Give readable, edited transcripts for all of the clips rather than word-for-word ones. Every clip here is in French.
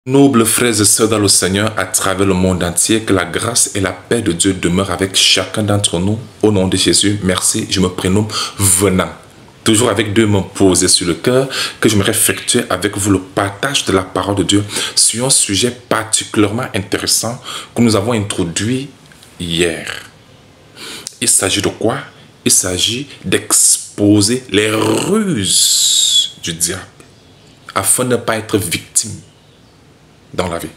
Nobles frères et sœurs dans le Seigneur à travers le monde entier, que la grâce et la paix de Dieu demeurent avec chacun d'entre nous. Au nom de Jésus, merci, je me prénomme Venant. Toujours avec deux mains posées sur le cœur, que j'aimerais effectuer avec vous le partage de la parole de Dieu sur un sujet particulièrement intéressant que nous avons introduit hier. Il s'agit de quoi? Il s'agit d'exposer les ruses du diable afin de ne pas être victime dans la vie.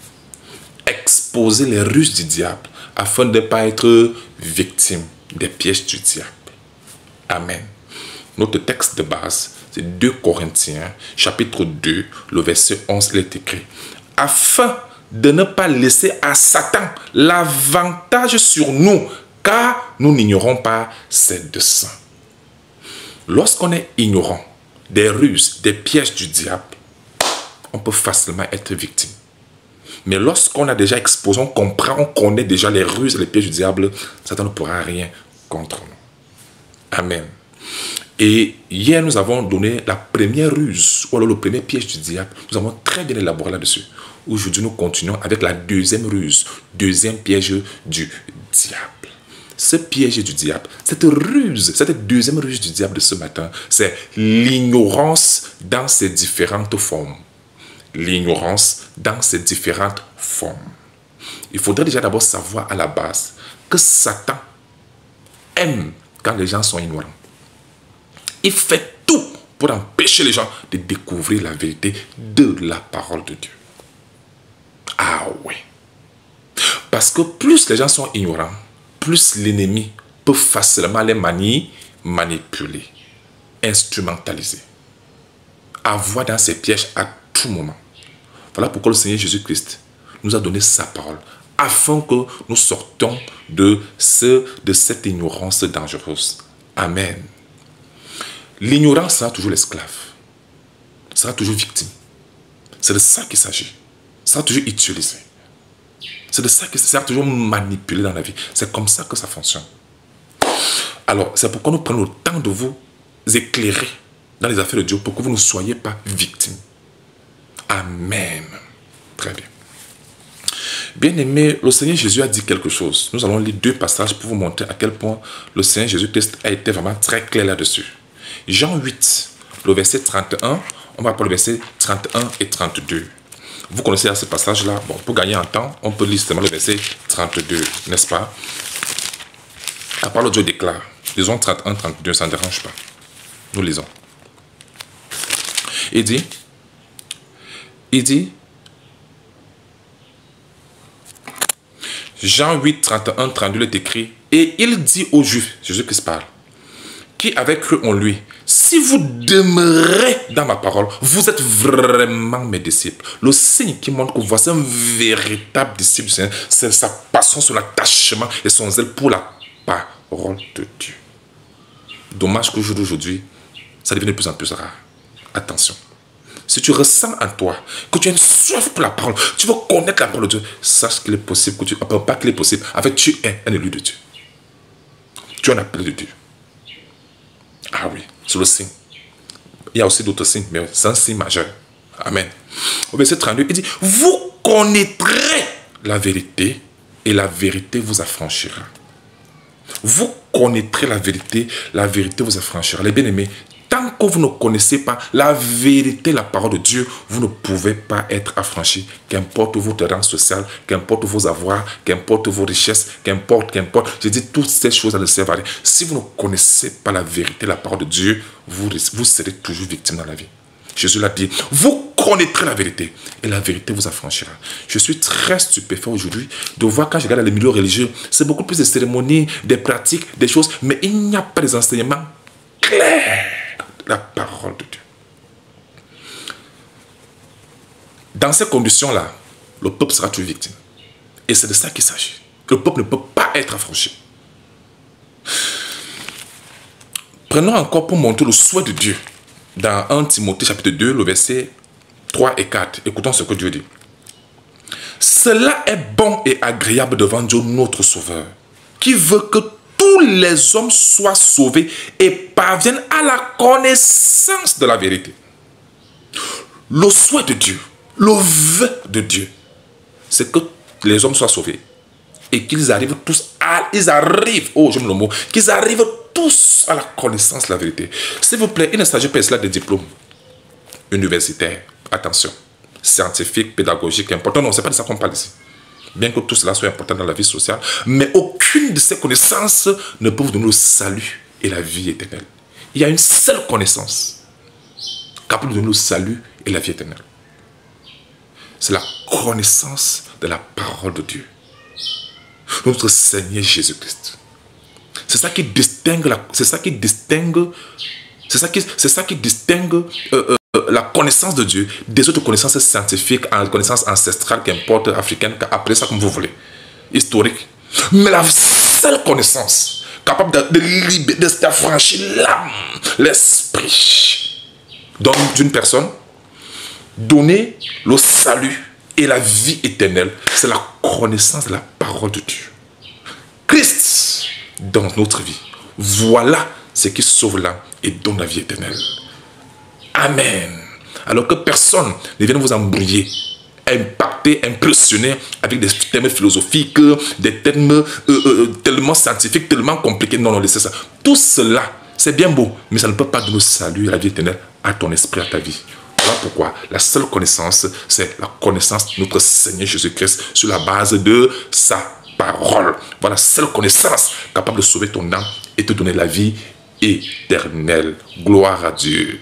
Exposer les ruses du diable afin de ne pas être victime des pièges du diable. Amen. Notre texte de base, c'est 2 Corinthiens, chapitre 2, le verset 11, il est écrit. Afin de ne pas laisser à Satan l'avantage sur nous, car nous n'ignorons pas ses desseins. Lorsqu'on est ignorant des ruses, des pièges du diable, on peut facilement être victime. Mais lorsqu'on a déjà exposé, on comprend, on connaît déjà les ruses et les pièges du diable, Satan ne pourra rien contre nous. Amen. Et hier, nous avons donné la première ruse, ou alors le premier piège du diable. Nous avons très bien élaboré là-dessus. Aujourd'hui, nous continuons avec la deuxième ruse, deuxième piège du diable. Ce piège du diable, cette ruse, cette deuxième ruse du diable de ce matin, c'est l'ignorance dans ses différentes formes. L'ignorance dans ses différentes formes. Il faudrait déjà d'abord savoir à la base que Satan aime quand les gens sont ignorants. Il fait tout pour empêcher les gens de découvrir la vérité de la parole de Dieu. Ah oui. Parce que plus les gens sont ignorants, plus l'ennemi peut facilement les manipuler, instrumentaliser, avoir dans ses pièges à tout moment. Voilà pourquoi le Seigneur Jésus-Christ nous a donné sa parole, afin que nous sortons de cette ignorance dangereuse. Amen. L'ignorant sera toujours l'esclave, sera toujours victime. C'est de ça qu'il s'agit. Sera toujours utilisé. C'est de ça qu'il sera toujours manipulé dans la vie. C'est comme ça que ça fonctionne. Alors, c'est pourquoi nous prenons le temps de vous éclairer dans les affaires de Dieu pour que vous ne soyez pas victimes. Amen. Très bien. Bien-aimé, le Seigneur Jésus a dit quelque chose. Nous allons lire 2 passages pour vous montrer à quel point le Seigneur Jésus-Christ a été vraiment très clair là-dessus. Jean 8, le verset 31, on va prendre le verset 31 et 32. Vous connaissez ce passage-là. Bon, pour gagner en temps, on peut lire seulement le verset 32, n'est-ce pas? La parole de Dieu déclare. Lisons 31, 32, ça ne dérange pas. Nous lisons. Il dit, Jean 8, 31, 32 est écrit, et il dit aux Juifs, Jésus-Christ parle, qui avaient cru en lui, si vous demeurez dans ma parole, vous êtes vraiment mes disciples. Le signe qui montre que voici un véritable disciple du Seigneur, c'est sa passion, son attachement et son zèle pour la parole de Dieu. Dommage qu'au jour d'aujourd'hui, ça devient de plus en plus rare. Attention. Si tu ressens en toi que tu as une soif pour la parole, tu veux connaître la parole de Dieu, sache qu'il est possible que tu... Pas qu'il est possible. En fait, tu es un élu de Dieu. Tu es un appelé de Dieu. Ah oui, c'est le signe. Il y a aussi d'autres signes, mais c'est un signe majeur. Amen. Au verset 32, il dit, vous connaîtrez la vérité et la vérité vous affranchira. Vous connaîtrez la vérité vous affranchira. Les bien-aimés, tant que vous ne connaissez pas la vérité, la parole de Dieu, vous ne pouvez pas être affranchi. Qu'importe votre rang social, qu'importe vos avoirs, qu'importe vos richesses, qu'importe. Je dis toutes ces choses ne servent à rien. Si vous ne connaissez pas la vérité, la parole de Dieu, vous serez toujours victime dans la vie. Jésus l'a dit, vous connaîtrez la vérité et la vérité vous affranchira. Je suis très stupéfait aujourd'hui de voir quand je regarde les milieux religieux, c'est beaucoup plus de cérémonies, des pratiques, des choses, mais il n'y a pas des enseignements clairs. La parole de Dieu. Dans ces conditions-là, le peuple sera toujours victime. Et c'est de ça qu'il s'agit. Le peuple ne peut pas être affranchi. Prenons encore pour montrer le souhait de Dieu. Dans 1 Timothée chapitre 2, le verset 3 et 4. Écoutons ce que Dieu dit. Cela est bon et agréable devant Dieu notre Sauveur, qui veut que tous les hommes soient sauvés et parviennent à la connaissance de la vérité. Le souhait de Dieu, Le vœu de Dieu, c'est que les hommes soient sauvés et qu'ils arrivent tous à... j'aime le mot, qu'ils arrivent tous à la connaissance de la vérité. S'il vous plaît, il ne s'agit pas de cela des diplômes universitaires. Attention, scientifiques, pédagogiques, important. Non, ce n'est pas de ça qu'on parle ici. Bien que tout cela soit important dans la vie sociale, mais aucune de ces connaissances ne peut vous donner le salut et la vie éternelle. Il y a une seule connaissance capable de donner le salut et la vie éternelle. C'est la connaissance de la parole de Dieu. Notre Seigneur Jésus-Christ. C'est ça qui distingue la connaissance de Dieu des autres connaissances scientifiques, connaissances ancestrales, qu'importe, africaines, appelez ça comme vous voulez, historiques. Mais la seule connaissance capable d'affranchir l'âme, l'esprit d'une personne, donner le salut et la vie éternelle, c'est la connaissance de la parole de Dieu. Christ dans notre vie, voilà ce qui sauve l'âme et donne la vie éternelle. Amen. Alors que personne ne vienne vous embrouiller, impacter, impressionner avec des thèmes philosophiques, des thèmes tellement scientifiques, tellement compliqués. Non, non, laissez ça. Tout cela, c'est bien beau, mais ça ne peut pas donner le salut et la vie éternelle à ton esprit, à ta vie. Voilà pourquoi la seule connaissance, c'est la connaissance de notre Seigneur Jésus-Christ sur la base de sa parole. Voilà la seule connaissance capable de sauver ton âme et te donner la vie éternelle. Gloire à Dieu.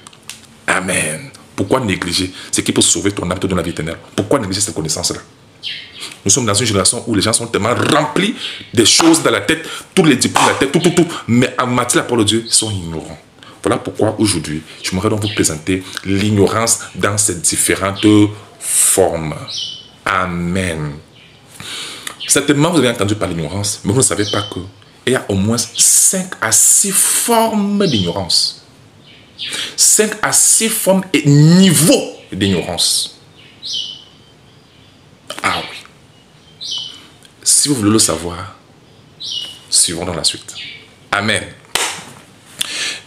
Amen. Pourquoi négliger ce qui peut sauver ton âme et te donner la vie éternelle? Pourquoi négliger cette connaissance-là? Nous sommes dans une génération où les gens sont tellement remplis des choses dans la tête, tous les diplômes dans la tête, tout. Mais en matière de la parole de Dieu, ils sont ignorants. Voilà pourquoi aujourd'hui, j'aimerais donc vous présenter l'ignorance dans ses différentes formes. Amen. Certainement, vous avez entendu parler d'ignorance, mais vous ne savez pas qu'il y a au moins 5 à 6 formes d'ignorance. 5 à 6 formes et niveaux d'ignorance. Ah oui. Si vous voulez le savoir, suivons dans la suite. Amen.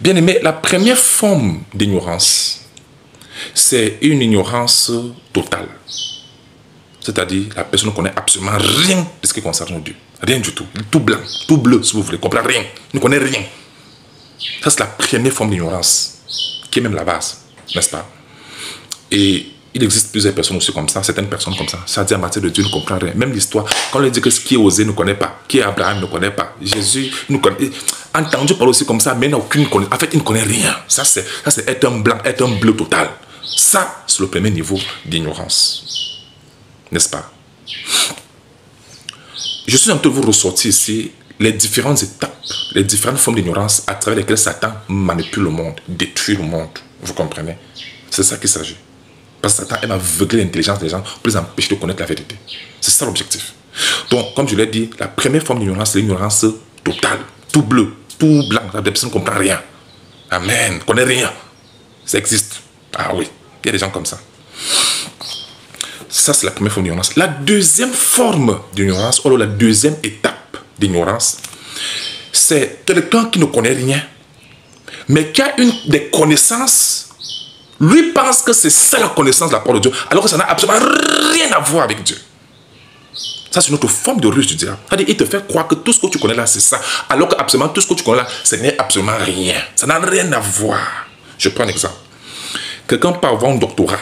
Bien aimé, la première forme d'ignorance, c'est une ignorance totale. C'est-à-dire, la personne ne connaît absolument rien de ce qui concerne Dieu. Rien du tout. Tout blanc, tout bleu, si vous voulez. Comprend rien. Ne connaît rien. Ça, c'est la première forme d'ignorance, qui est même la base, n'est-ce pas? Et il existe plusieurs personnes aussi comme ça, certaines personnes comme ça. Ça dit en matière de Dieu, ne comprend rien. Même l'histoire, quand on lui dit que ce qui est Osée ne connaît pas, qui est Abraham ne connaît pas, Jésus ne connaît pas. Entendu parler aussi comme ça, mais il n'a aucune connaissance. En fait, il ne connaît rien. Ça, c'est être un blanc, être un bleu total. Ça, c'est le premier niveau d'ignorance. N'est-ce pas? Je suis en train de vous ressortir ici les différentes étapes, les différentes formes d'ignorance à travers lesquelles Satan manipule le monde, détruit le monde. Vous comprenez? C'est ça qu'il s'agit. Parce que Satan aime aveugler l'intelligence des gens pour les empêcher de connaître la vérité. C'est ça l'objectif. Donc, comme je l'ai dit, la première forme d'ignorance, c'est l'ignorance totale. Tout bleu, tout blanc. La personne ne comprend rien. Amen. Ne connaît rien. Ça existe. Ah oui. Il y a des gens comme ça. Ça, c'est la première forme d'ignorance. La deuxième forme d'ignorance, ou la deuxième étape d'ignorance, c'est quelqu'un qui ne connaît rien, mais qui a des connaissances. Lui pense que c'est ça la connaissance de la parole de Dieu, alors que ça n'a absolument rien à voir avec Dieu. Ça, c'est une autre forme de ruse du diable. C'est-à-dire, il te fait croire que tout ce que tu connais là, c'est ça, alors que absolument tout ce que tu connais là, ce n'est absolument rien. Ça n'a rien à voir. Je prends un exemple. Quelqu'un peut avoir un doctorat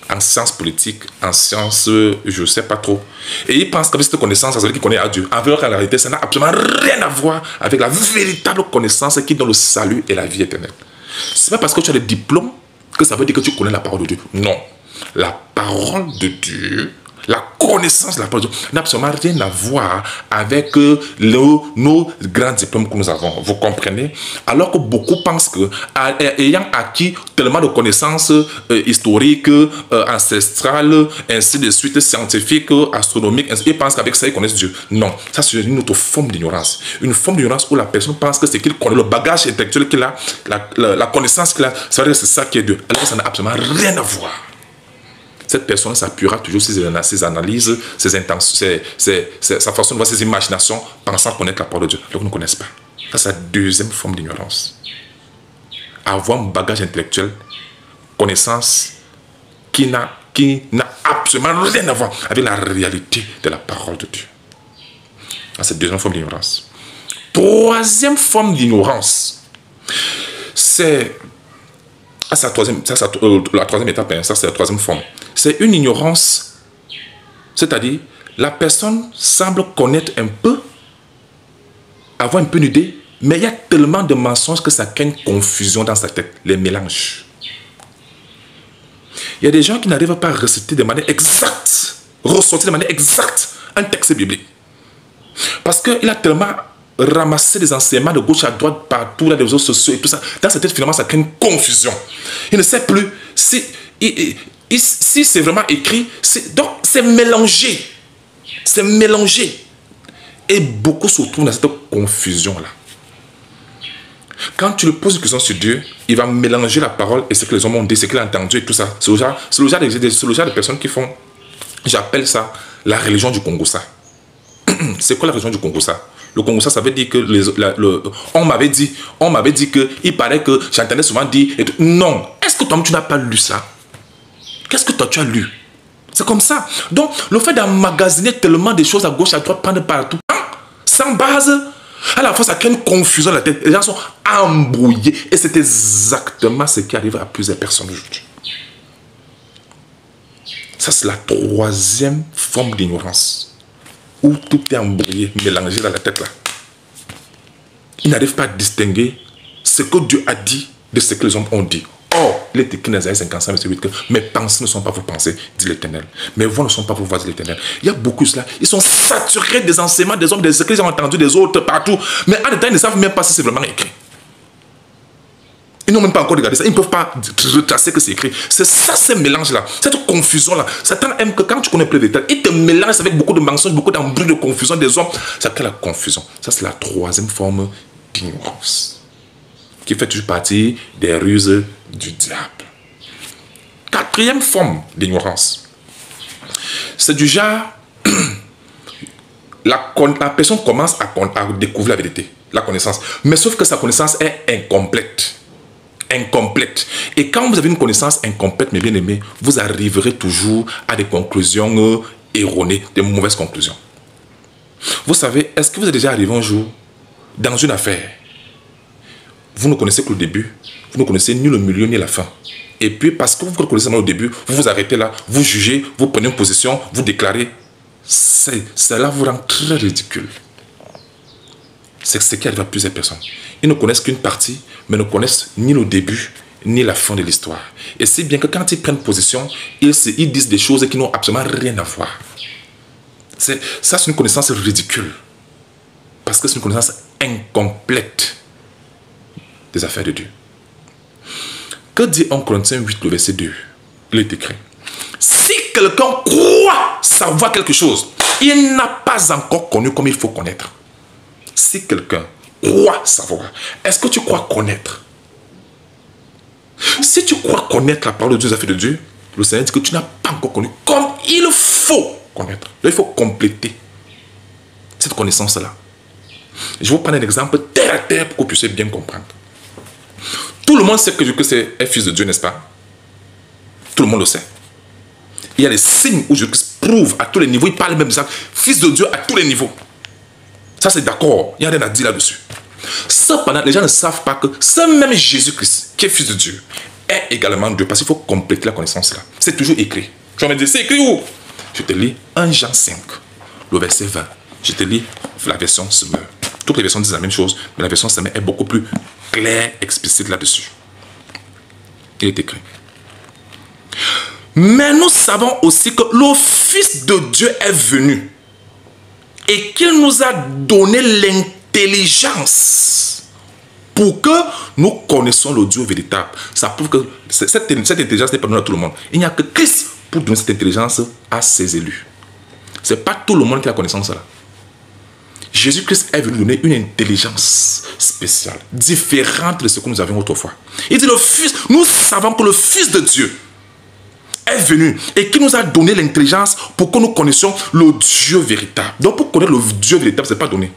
en sciences politiques, en sciences, je ne sais pas trop. Et il pense qu'avec cette connaissance, ça veut dire qu'il connaît à Dieu. En réalité, ça n'a absolument rien à voir avec la véritable connaissance qui donne le salut et la vie éternelle. Ce n'est pas parce que tu as le diplôme que ça veut dire que tu connais la parole de Dieu. Non. La parole de Dieu, la connaissance de la parole de Dieu n'a absolument rien à voir avec nos grands diplômes que nous avons. Vous comprenez? Alors que beaucoup pensent que, ayant acquis tellement de connaissances historiques, ancestrales, ainsi de suite, scientifiques, astronomiques, ils pensent qu'avec ça, ils connaissent Dieu. Non. Ça, c'est une autre forme d'ignorance. Une forme d'ignorance où la personne pense que c'est qu'il connaît, le bagage intellectuel qu'il a, la connaissance qu'il a, ça veut dire que c'est ça qui est Dieu. Alors que ça n'a absolument rien à voir. Cette personne s'appuiera toujours sur ses analyses, ses intentions, sa façon de voir, ses imaginations, pensant connaître la parole de Dieu. Donc, ils ne connaissent pas. Ça, c'est la deuxième forme d'ignorance. Avoir un bagage intellectuel, connaissance, qui n'a qui n'a absolument rien à voir avec la réalité de la parole de Dieu. C'est la deuxième forme d'ignorance. Troisième forme d'ignorance, c'est la troisième étape, ça c'est la troisième forme. C'est une ignorance, c'est-à-dire la personne semble connaître un peu, avoir un peu une idée, mais il y a tellement de mensonges que ça crée une confusion dans sa tête, les mélanges. Il y a des gens qui n'arrivent pas à réciter de manière exacte, ressortir de manière exacte un texte biblique. Parce qu'il a tellement ramassé des enseignements de gauche à droite partout, là, les réseaux sociaux et tout ça. Dans sa tête, finalement, ça crée une confusion. Il ne sait plus si c'est vraiment écrit. Donc, c'est mélangé. C'est mélangé. Et beaucoup se retrouvent dans cette confusion-là. Quand tu lui poses une question sur Dieu, il va mélanger la parole et ce que les hommes ont dit, ce qu'il a entendu et tout ça. C'est le genre de personnes qui font, j'appelle ça la religion du Congossa. C'est quoi la religion du Congossa? Le Congossa, ça veut dire que on m'avait dit que il paraît que j'entendais souvent dire et tout. Non. Est-ce que toi tu n'as pas lu ça? Qu'est-ce que toi tu as lu? C'est comme ça. Donc le fait d'emmagasiner tellement de choses à gauche à droite, prendre partout, sans base, à la fois ça crée une confusion dans la tête. Les gens sont embrouillés et c'est exactement ce qui arrive à plusieurs personnes aujourd'hui. Ça c'est la troisième forme d'ignorance. Où tout est embrouillé, mélangé dans la tête là. Ils n'arrivent pas à distinguer ce que Dieu a dit de ce que les hommes ont dit. Or, il est écrit dans Isaïe 55, verset 8 que mes pensées ne sont pas vos pensées, dit l'Éternel. Mes voix ne sont pas vos voix, dit l'Éternel. Il y a beaucoup de cela. Ils sont saturés des enseignements des hommes, de ce qu'ils ont entendu des autres partout. Mais en détail, ils ne savent même pas si c'est vraiment écrit. Ils n'ont même pas encore regardé ça. Ils ne peuvent pas retracer que c'est écrit. C'est ça, ce mélange-là. Cette confusion-là. Satan aime que quand tu connais plus de détails, il te mélange avec beaucoup de mensonges, beaucoup d'embrouilles, de confusion des hommes. Ça crée la confusion. Ça, c'est la troisième forme d'ignorance. Qui fait toujours partie des ruses du diable. Quatrième forme d'ignorance. C'est du genre... la personne commence à découvrir la vérité, la connaissance. Mais sauf que sa connaissance est incomplète. Et quand vous avez une connaissance incomplète, mes bien-aimés, vous arriverez toujours à des conclusions erronées, des mauvaises conclusions. Vous savez, est-ce que vous êtes déjà arrivé un jour dans une affaire? Vous ne connaissez que le début, vous ne connaissez ni le milieu ni la fin. Et puis, parce que vous ne connaissez pas le début, vous vous arrêtez là, vous jugez, vous prenez une position, vous déclarez. Cela vous rend très ridicule. C'est ce qui arrive à plusieurs personnes. Ils ne connaissent qu'une partie, mais ne connaissent ni le début, ni la fin de l'histoire. Et c'est bien que quand ils prennent position, ils disent des choses qui n'ont absolument rien à voir. Ça, c'est une connaissance ridicule. Parce que c'est une connaissance incomplète des affaires de Dieu. Que dit 1 Corinthiens 8, le verset 2? Il est écrit. Si quelqu'un croit savoir quelque chose, il n'a pas encore connu comme il faut connaître. Si quelqu'un croit savoir, est-ce que tu crois connaître? Si tu crois connaître la parole de Dieu, les affaires de Dieu, le Seigneur dit que tu n'as pas encore connu comme il faut connaître. Là, il faut compléter cette connaissance-là. Je vais vous prendre un exemple terre à terre pour que vous puissiez bien comprendre. Tout le monde sait que Jésus-Christ est fils de Dieu, n'est-ce pas? Tout le monde le sait. Il y a des signes où Jésus-Christ prouve à tous les niveaux, il parle même de ça, fils de Dieu à tous les niveaux. Ça, c'est d'accord. Il n'y a rien à dire là-dessus. Cependant, les gens ne savent pas que ce même Jésus-Christ, qui est fils de Dieu, est également Dieu. Parce qu'il faut compléter la connaissance là. C'est toujours écrit. Tu vas me dire, c'est écrit où? Je te lis 1 Jean 5, le verset 20. Je te lis la version Semeur. Toutes les versions disent la même chose, mais la version Semeur est beaucoup plus claire, explicite là-dessus. Il est écrit. Mais nous savons aussi que le Fils de Dieu est venu et qu'il nous a donné l'intelligence pour que nous connaissions le Dieu véritable. Ça prouve que cette intelligence n'est pas donnée à tout le monde. Il n'y a que Christ pour donner cette intelligence à ses élus. Ce n'est pas tout le monde qui a la connaissance là. Jésus-Christ est venu donner une intelligence spéciale, différente de ce que nous avions autrefois. Il dit, nous savons que le Fils de Dieu est venu et qui nous a donné l'intelligence pour que nous connaissions le Dieu véritable. Donc pour connaître le Dieu véritable, ce n'est pas donné.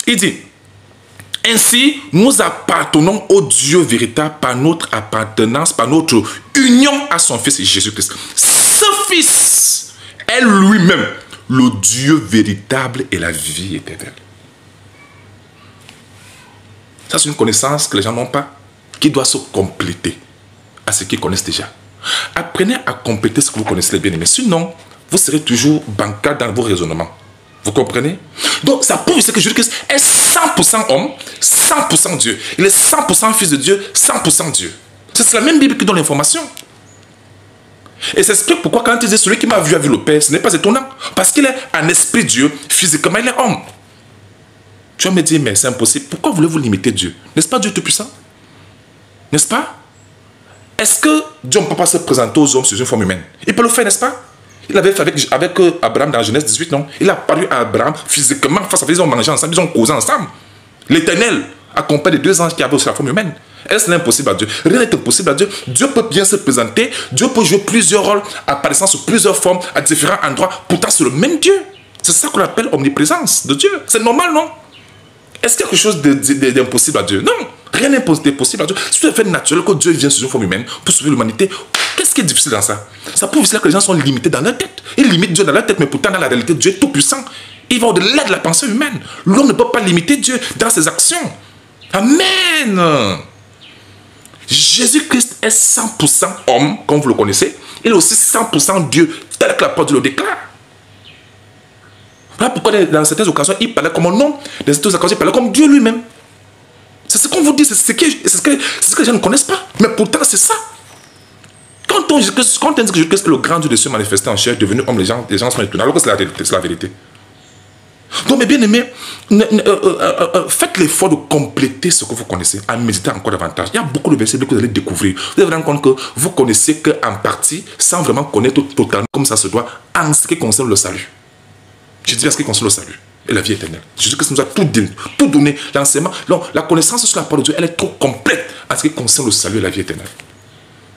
Il dit, Ainsi, nous appartenons au Dieu véritable par notre appartenance, par notre union à son Fils Jésus-Christ. Ce Fils est lui-même le Dieu véritable et la vie éternelle. Ça, c'est une connaissance que les gens n'ont pas, qui doit se compléter à ce qu'ils connaissent déjà. Apprenez à compléter ce que vous connaissez, les bien-aimés. Sinon, vous serez toujours bancal dans vos raisonnements. Vous comprenez? Donc, ça prouve que Jésus-Christ est 100% homme, 100% Dieu. Il est 100% fils de Dieu, 100% Dieu. C'est la même Bible qui donne l'information. Et c'est ce pourquoi quand il dit celui qui m'a vu a vu le Père, ce n'est pas étonnant. Parce qu'il est un esprit Dieu, physiquement il est homme. Tu vas me dire, mais c'est impossible. Pourquoi voulez-vous limiter Dieu? N'est-ce pas Dieu Tout-Puissant? N'est-ce pas? Est-ce que Dieu ne peut pas se présenter aux hommes sous une forme humaine? Il peut le faire, n'est-ce pas? Il l'avait fait avec Abraham dans Genèse 18, non? Il a apparu à Abraham physiquement, face à face, ils ont mangé ensemble, ils ont causé ensemble. L'Éternel, accompagné de 2 anges qui avaient aussi la forme humaine. Est-ce impossible à Dieu? Rien n'est impossible à Dieu. Dieu peut bien se présenter, Dieu peut jouer plusieurs rôles, apparaissant sous plusieurs formes, à différents endroits, pourtant c'est le même Dieu. C'est ça qu'on appelle omniprésence de Dieu. C'est normal, non? Est-ce quelque chose d'impossible à Dieu? Non, rien n'est possible à Dieu. C'est tout à fait naturel que Dieu vienne sous une forme humaine pour sauver l'humanité. Qu'est-ce qui est difficile dans ça? Ça prouve que les gens sont limités dans leur tête. Ils limitent Dieu dans leur tête, mais pourtant dans la réalité, Dieu est tout puissant. Il va au-delà de la pensée humaine. L'homme ne peut pas limiter Dieu dans ses actions. Amen. Jésus-Christ est 100% homme, comme vous le connaissez. Il est aussi 100% Dieu, tel que la parole le déclare. Voilà pourquoi dans certaines occasions, il parlait comme un homme. Dans certaines occasions, il parlait comme Dieu lui-même. C'est ce qu'on vous dit, c'est ce que les gens ne connaissent pas. Mais pourtant, c'est ça. Quand on dit que Jésus-Christ est le grand Dieu de Dieu manifesté en chair, devenu homme, les gens sont étonnés. Alors que c'est la vérité. Donc, mes bien-aimés, faites l'effort de compléter ce que vous connaissez, en méditant encore davantage. Il y a beaucoup de versets que vous allez découvrir. Vous allez vous rendre compte que vous connaissez qu'en partie, sans vraiment connaître totalement comme ça se doit, en ce qui concerne le salut. Je dis en ce qui concerne le salut et la vie éternelle. Jésus-Christ nous a tout donné, l'enseignement. Donc, la connaissance sur la parole de Dieu, elle est trop complète en ce qui concerne le salut et la vie éternelle.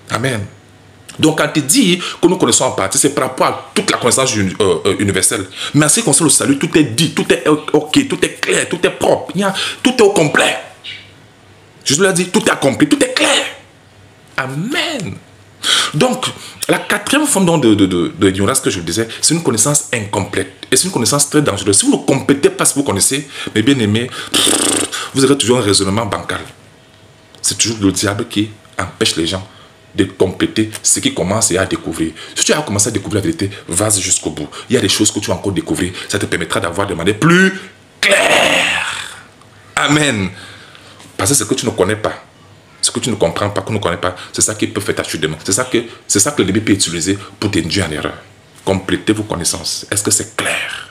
Amen. Donc, quand il dit que nous connaissons en partie, c'est par rapport à toute la connaissance universelle. Mais en ce qui concerne le salut, tout est dit, tout est ok, tout est clair, tout est propre, tout est au complet. Jésus l'a dit, tout est accompli, tout est clair. Amen. Donc, la quatrième forme d'ignorance que je vous disais, c'est une connaissance incomplète. Et c'est une connaissance très dangereuse. Si vous ne complétez pas ce que vous connaissez, mes bien-aimés, vous aurez toujours un raisonnement bancal. C'est toujours le diable qui empêche les gens de compléter ce qu'ils commencent à découvrir. Si tu as commencé à découvrir la vérité, vas-y jusqu'au bout. Il y a des choses que tu vas encore découvrir. Ça te permettra d'avoir des manières plus claires. Amen. Parce que ce que tu ne connais pas, ce que tu ne comprends pas, que tu ne connais pas, c'est ça qui peut faire ta chute demain. C'est ça que l'ennemi peut utiliser pour t'induire en erreur. Complétez vos connaissances. Est-ce que c'est clair?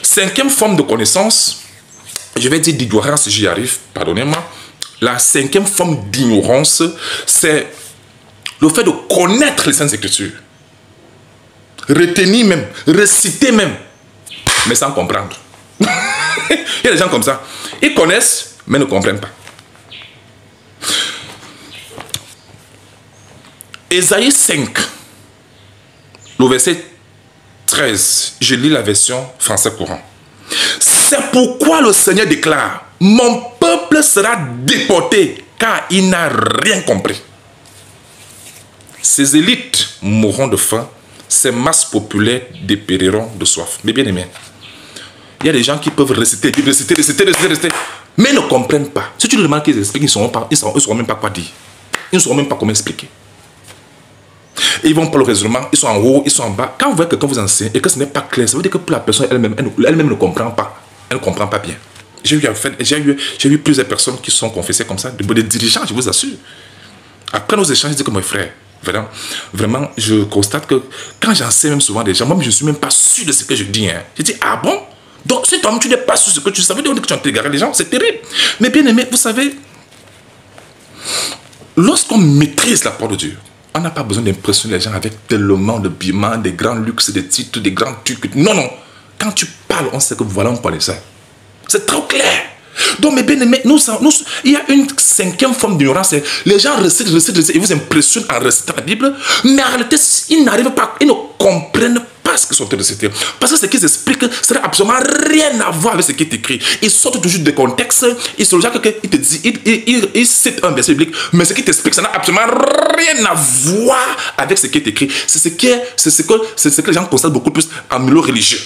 Cinquième forme de connaissance, je vais dire d'ignorance, j'y arrive, pardonnez-moi. La cinquième forme d'ignorance, c'est le fait de connaître les Saintes Écritures. Retenir même, réciter même, mais sans comprendre. Il y a des gens comme ça. Ils connaissent, mais ne comprennent pas. Ésaïe 5, le verset 13, je lis la version français courant. C'est pourquoi le Seigneur déclare, mon peuple sera déporté car il n'a rien compris. Ses élites mourront de faim, ses masses populaires dépériront de soif. Mais bien aimé, il y a des gens qui peuvent réciter, mais ne comprennent pas. Si tu leur demandes qu'ils expliquent, ils ne sauront même pas quoi dire. Ils ne sauront même pas comment expliquer. Ils vont pour le raisonnement, ils sont en haut, ils sont en bas. Quand vous voyez quelqu'un vous enseigne et que ce n'est pas clair, ça veut dire que pour la personne elle-même ne comprend pas. Elle ne comprend pas bien. J'ai eu plusieurs personnes qui se sont confessées comme ça, des dirigeants, je vous assure. Après nos échanges, je dis que mon frère, vraiment, je constate que quand j'enseigne même souvent des gens, moi je ne suis même pas sûr de ce que je dis. Hein. Je dis, ah bon? Donc si toi-même tu n'es pas sûr de ce que tu savais, dire que tu as égaré les gens, c'est terrible. Mais bien aimé, vous savez, lorsqu'on maîtrise la parole de Dieu, on n'a pas besoin d'impressionner les gens avec tellement de bimans, des grands luxes, des titres, des grands trucs. Non, non. Quand tu parles, on sait que voilà, on connaît ça. C'est trop clair. Donc, mes bien-aimés, il y a une cinquième forme d'ignorance. Les gens récitent, ils vous impressionnent en récitant la Bible, mais en réalité, ils n'arrivent pas, ils ne comprennent pas ce qu'ils sont en train de citer. Parce que ce qu'ils expliquent, ça n'a absolument rien à voir avec ce qui est écrit. Ils sortent toujours des contextes. Ils sont déjà quelqu'un, il te dit, il cite un verset biblique, mais ce qu'il t'explique, ça n'a absolument rien à voir avec ce qui est écrit. C'est ce que les gens constatent beaucoup plus en milieu religieux.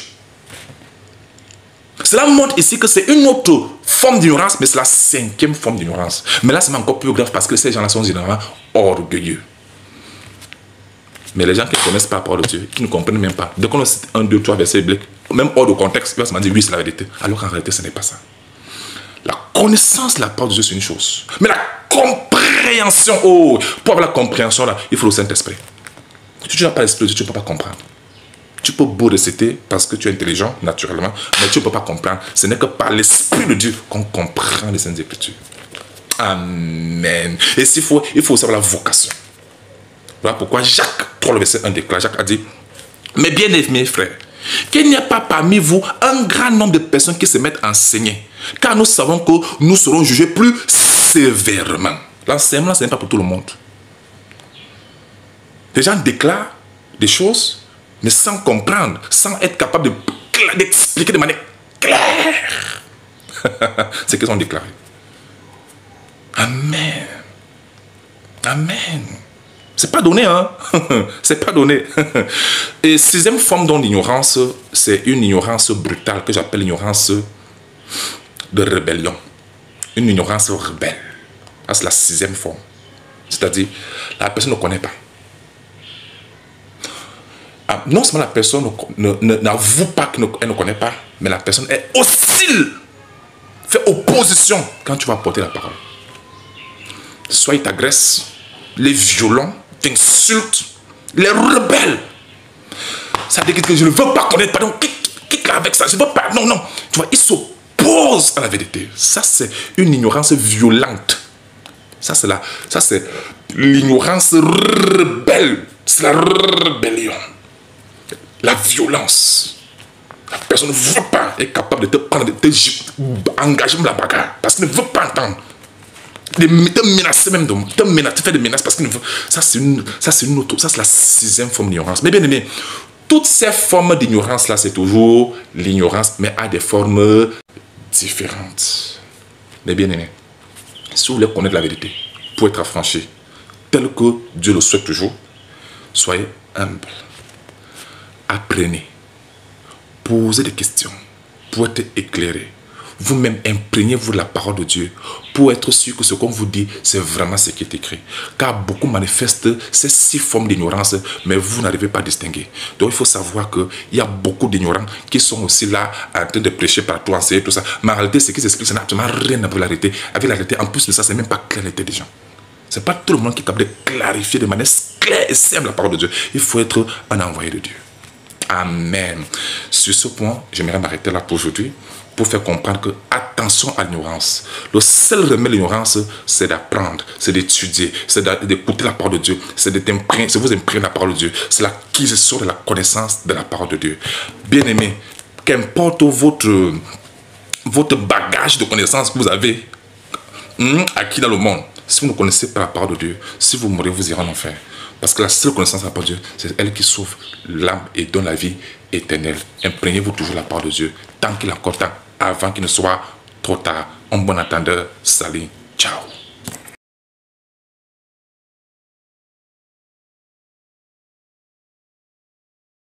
Cela montre ici que c'est une autre forme d'ignorance, mais c'est la 5e forme d'ignorance. Mais là, c'est encore plus grave parce que ces gens-là sont généralement orgueilleux. Mais les gens qui ne connaissent pas la parole de Dieu, qui ne comprennent même pas, dès qu'on a 1, 2, 3 versets bibliques, même hors de contexte, ils vont se dire oui, c'est la vérité. Alors qu'en réalité, ce n'est pas ça. La connaissance de la parole de Dieu, c'est une chose. Mais la compréhension, pour avoir la compréhension, là, il faut le Saint-Esprit. Si tu n'as pas l'Esprit de Dieu, tu ne peux pas comprendre. Tu peux beau réciter parce que tu es intelligent, naturellement, mais tu ne peux pas comprendre. Ce n'est que par l'Esprit de Dieu qu'on comprend les Saintes Écritures. Amen. Et il faut savoir la vocation. Voilà pourquoi Jacques 3, le verset 1 déclare, Jacques a dit, mais bien aimés frères, qu'il n'y a pas parmi vous un grand nombre de personnes qui se mettent à enseigner, car nous savons que nous serons jugés plus sévèrement. L'enseignement, ce n'est pas pour tout le monde. Les gens déclarent des choses, mais sans comprendre, sans être capable d'expliquer de manière claire ce qu'ils ont déclaré. Amen. Amen. C'est pas donné, hein. C'est pas donné. Et 6e forme d'ignorance, c'est une ignorance brutale que j'appelle l'ignorance de rébellion. Une ignorance rebelle. C'est la 6e forme. C'est-à-dire, la personne ne connaît pas. Non seulement la personne n'avoue pas qu'elle ne connaît pas, mais la personne est hostile, fait opposition quand tu vas porter la parole. Soit il t'agresse, les violents, t'insultent, les rebelles. Ça dit que je ne veux pas connaître, pardon, quitte là avec ça, je ne veux pas, non, non. Tu vois, ils s'opposent à la vérité. Ça, c'est une ignorance violente. Ça, c'est l'ignorance rebelle. C'est la rébellion. La violence. La personne ne veut pas être capable de te prendre, de t'engager dans la bagarre. Parce qu'il ne veut pas entendre. De te menacer même, de te menacer, faire des menaces parce qu'il ne veut. Ça, c'est une autre. Ça, c'est la 6e forme d'ignorance. Mais bien aimé, toutes ces formes d'ignorance-là, c'est toujours l'ignorance, mais à des formes différentes. Mais bien aimé, si vous voulez connaître la vérité, pour être affranchi, tel que Dieu le souhaite toujours, soyez humble. Apprenez, posez des questions pour être éclairé. Vous-même imprégnez-vous de la parole de Dieu pour être sûr que ce qu'on vous dit, c'est vraiment ce qui est écrit. Car beaucoup manifestent ces 6 formes d'ignorance, mais vous n'arrivez pas à distinguer. Donc il faut savoir qu'il y a beaucoup d'ignorants qui sont aussi là en train de prêcher partout, enseigner tout ça. Mais en réalité, ce qu'ils expliquent, ça n'a absolument rien à voir avec la réalité. Avec la réalité, en plus de ça, c'est même pas clair la tête des gens. Ce n'est pas tout le monde qui est capable de clarifier de manière claire et simple la parole de Dieu. Il faut être un envoyé de Dieu. Amen. Sur ce point, j'aimerais m'arrêter là pour aujourd'hui pour faire comprendre que attention à l'ignorance. Le seul remède à l'ignorance, c'est d'apprendre, c'est d'étudier, c'est d'écouter la parole de Dieu, c'est de vous imprégner la parole de Dieu, c'est l'acquisition de la connaissance de la parole de Dieu. Bien-aimé, qu'importe votre bagage de connaissances que vous avez acquis dans le monde, si vous ne connaissez pas la parole de Dieu, si vous mourrez, vous irez en enfer. Parce que la seule connaissance de la parole de Dieu, c'est elle qui sauve l'âme et donne la vie éternelle. Imprégnez-vous toujours la parole de Dieu, tant qu'il est encore temps, avant qu'il ne soit trop tard. En bon attendeur, salut, ciao.